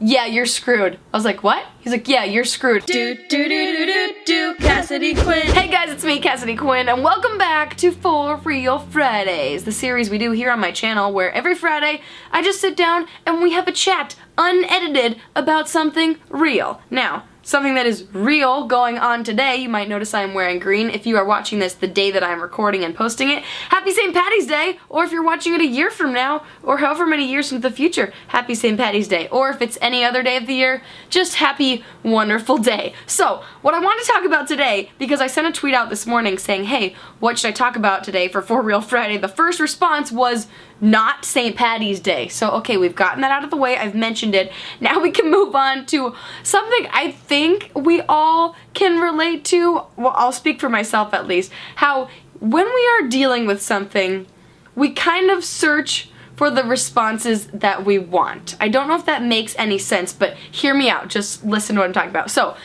yeah, you're screwed. I was like, what? He's like, yeah, you're screwed. Cassidy Quinn. Hey guys, it's me, Cassidy Quinn, and welcome back to For Real Fridays, the series we do here on my channel where every Friday I just sit down and we have a chat, unedited, about something real. Now, something that is real going on today, you might notice I'm wearing green. If you are watching this the day that I'm recording and posting it, happy St. Patty's Day! Or if you're watching it a year from now, or however many years into the future, happy St. Patty's Day. Or if it's any other day of the year, just happy, wonderful day. So, what I want to talk about today, because I sent a tweet out this morning saying, hey, what should I talk about today for Real Friday? The first response was, not St. Patty's Day. So, okay, we've gotten that out of the way, I've mentioned it. Now we can move on to something I think we all can relate to. Well, I'll speak for myself at least. How when we are dealing with something, we kind of search for the responses that we want. I don't know if that makes any sense, but hear me out. Just listen to what I'm talking about. So,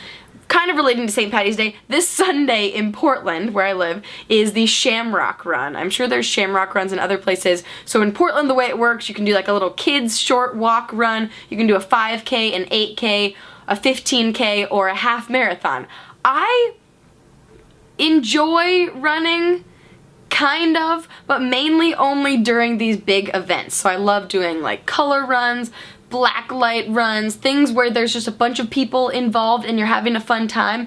kind of relating to St. Patty's Day, this Sunday in Portland, where I live, is the Shamrock Run. I'm sure there's Shamrock Runs in other places. So in Portland, the way it works, you can do like a little kids short walk run. You can do a 5K, an 8K, a 15K, or a half marathon. I enjoy running, kind of, but mainly only during these big events. So I love doing like color runs, black light runs, things where there's just a bunch of people involved and you're having a fun time,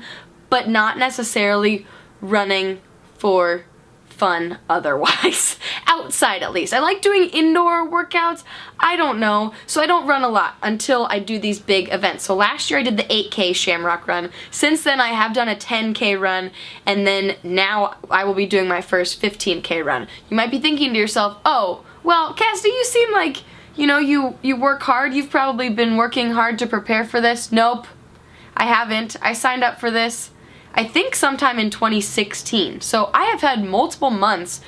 but not necessarily running for fun otherwise. Outside at least. I like doing indoor workouts, I don't know, so I don't run a lot until I do these big events. So last year I did the 8K Shamrock Run. Since then I have done a 10K run, and then now I will be doing my first 15K run. You might be thinking to yourself, oh, well, Cassidy, you seem like you know, you work hard. You've probably been working hard to prepare for this. Nope, I haven't. I signed up for this, I think sometime in 2016. So I have had multiple months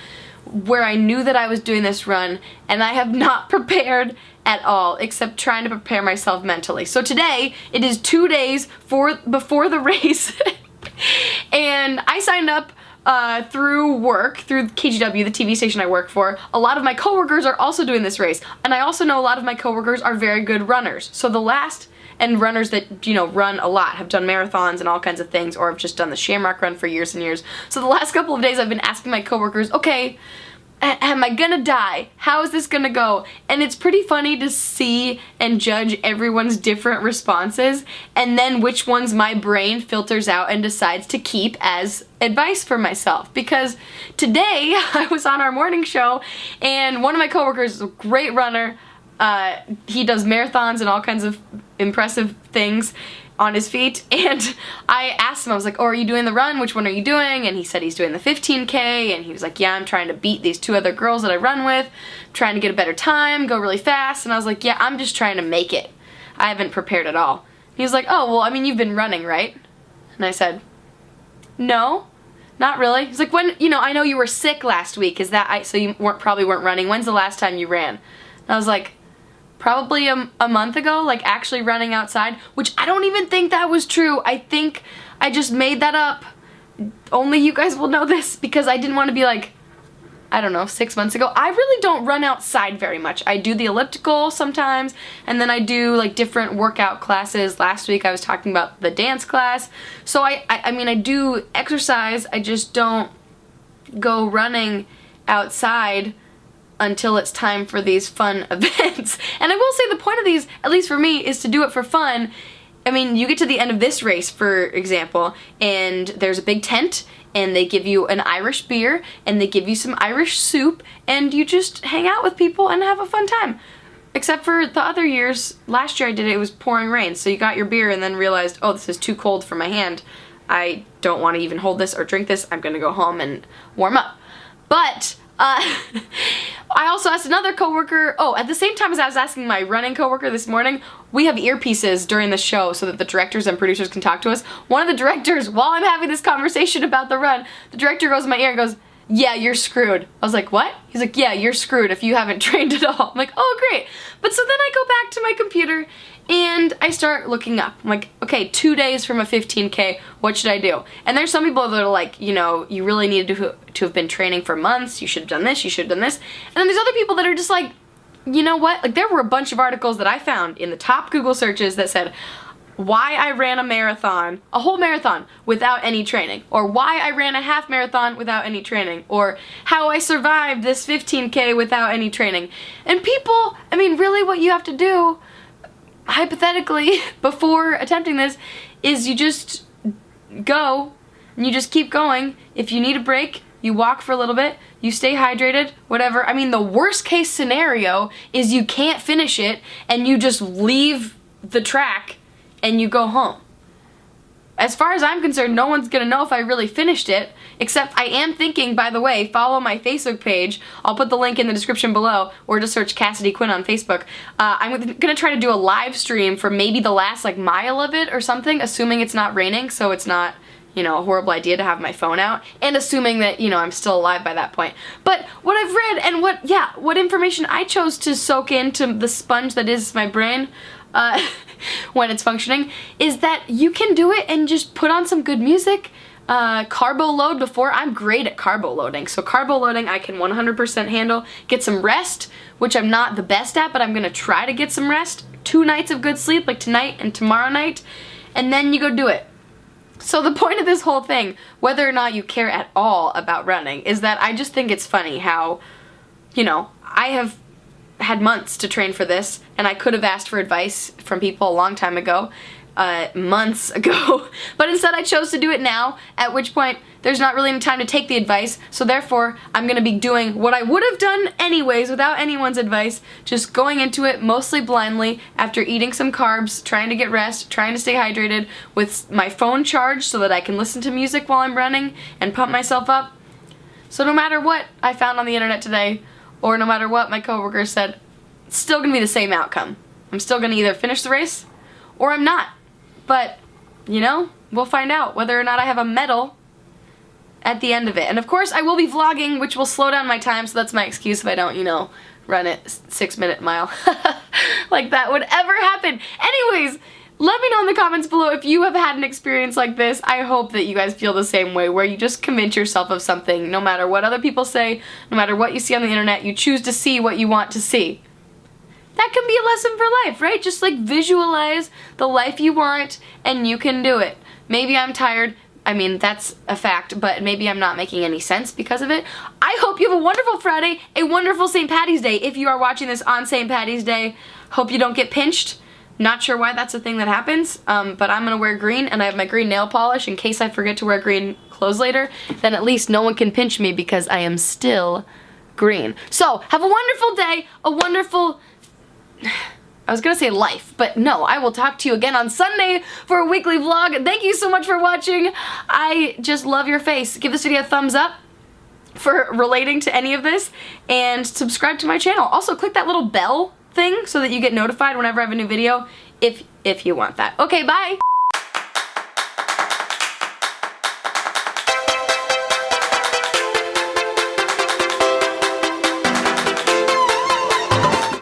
where I knew that I was doing this run, and I have not prepared at all, except trying to prepare myself mentally. So today, it is 2 days before the race, and I signed up through work, through KGW, the TV station I work for. A lot of my coworkers are also doing this race, and I also know a lot of my coworkers are very good runners. So the last, and runners that, you know, run a lot, have done marathons and all kinds of things, or have just done the Shamrock Run for years and years. So the last couple of days I've been asking my coworkers, okay, am I gonna die? How is this gonna go? And it's pretty funny to see and judge everyone's different responses, and then which ones my brain filters out and decides to keep as advice for myself. Because today I was on our morning show, and one of my coworkers is a great runner. He does marathons and all kinds of impressive things on his feet, and I asked him, I was like, oh, are you doing the run? Which one are you doing? And he said he's doing the 15K, and he was like, yeah, I'm trying to beat these 2 other girls that I run with, I'm trying to get a better time, go really fast. And I was like, yeah, I'm just trying to make it. I haven't prepared at all. He was like, oh, well, I mean, you've been running, right? And I said, no, not really. He's like, when, you know, I know you were sick last week, is that, so you probably weren't running. When's the last time you ran? And I was like, probably a month ago, like actually running outside, which I don't even think that was true. I think I just made that up. Only you guys will know this, because I didn't want to be like, I don't know, 6 months ago. I really don't run outside very much. I do the elliptical sometimes, and then I do like different workout classes. Last week I was talking about the dance class. So I mean, I do exercise, I just don't go running outside until it's time for these fun events. And I will say the point of these, at least for me, is to do it for fun. I mean, you get to the end of this race, for example, and there's a big tent, and they give you an Irish beer, and they give you some Irish soup, and you just hang out with people and have a fun time. Except for the other years, last year I did it, it was pouring rain, so you got your beer and then realized, oh, this is too cold for my hand. I don't want to even hold this or drink this, I'm gonna go home and warm up. But, I also asked another coworker, at the same time as I was asking my running coworker this morning, we have earpieces during the show so that the directors and producers can talk to us. One of the directors, while I'm having this conversation about the run, the director goes in my ear and goes, yeah, you're screwed. I was like, what? He's like, yeah, you're screwed if you haven't trained at all. I'm like, oh, great. But so then I go back to my computer and I start looking up. I'm like, okay, 2 days from a 15K, what should I do? And there's some people that are like, you know, you really need to have been training for months, you should have done this, you should have done this. And then there's other people that are just like, you know what? Like, there were a bunch of articles that I found in the top Google searches that said, why I ran a marathon, a whole marathon, without any training, or why I ran a half marathon without any training, or how I survived this 15K without any training. And people, I mean, really what you have to do, hypothetically, before attempting this, is you just go, and you just keep going. If you need a break, you walk for a little bit, you stay hydrated, whatever. I mean, the worst case scenario is you can't finish it, and you just leave the track and you go home. As far as I'm concerned, no one's gonna know if I really finished it, except I am thinking, by the way, follow my Facebook page. I'll put the link in the description below, or just search Cassidy Quinn on Facebook. I'm gonna try to do a live stream for maybe the last like mile of it or something, assuming it's not raining, so it's not, you know, a horrible idea to have my phone out, and assuming that, you know, I'm still alive by that point. But what I've read and what information I chose to soak into the sponge that is my brain, when it's functioning, is that you can do it and just put on some good music, carbo load before. I'm great at carbo loading, so carbo loading I can 100% handle. Get some rest, which I'm not the best at, but I'm gonna try to get some rest. 2 nights of good sleep, like tonight and tomorrow night, and then you go do it. So the point of this whole thing, whether or not you care at all about running, is that I just think it's funny how, you know, I have had months to train for this, and I could have asked for advice from people a long time ago, months ago, but instead I chose to do it now, at which point there's not really any time to take the advice, so therefore I'm gonna be doing what I would have done anyways without anyone's advice, just going into it mostly blindly after eating some carbs, trying to get rest, trying to stay hydrated, with my phone charged so that I can listen to music while I'm running and pump myself up. So no matter what I found on the internet today, or no matter what my coworkers said, it's still gonna be the same outcome. I'm still gonna either finish the race, or I'm not. But, you know, we'll find out whether or not I have a medal at the end of it. And of course, I will be vlogging, which will slow down my time, so that's my excuse if I don't, you know, run it 6-minute mile. Like that would ever happen. Anyways, let me know in the comments below if you have had an experience like this. I hope that you guys feel the same way, where you just convince yourself of something, no matter what other people say, no matter what you see on the internet, you choose to see what you want to see. That can be a lesson for life, right? Just like visualize the life you want, and you can do it. Maybe I'm tired. I mean, that's a fact, but maybe I'm not making any sense because of it. I hope you have a wonderful Friday, a wonderful St. Patty's Day if you are watching this on St. Patty's Day. Hope you don't get pinched. Not sure why that's a thing that happens, but I'm gonna wear green, and I have my green nail polish in case I forget to wear green clothes later. Then at least no one can pinch me because I am still green. So, have a wonderful day, a wonderful, I was gonna say life, but no, I will talk to you again on Sunday for a weekly vlog. Thank you so much for watching. I just love your face. Give this video a thumbs up for relating to any of this, and subscribe to my channel. Also, click that little bell thing so that you get notified whenever I have a new video, if you want that. Okay, bye!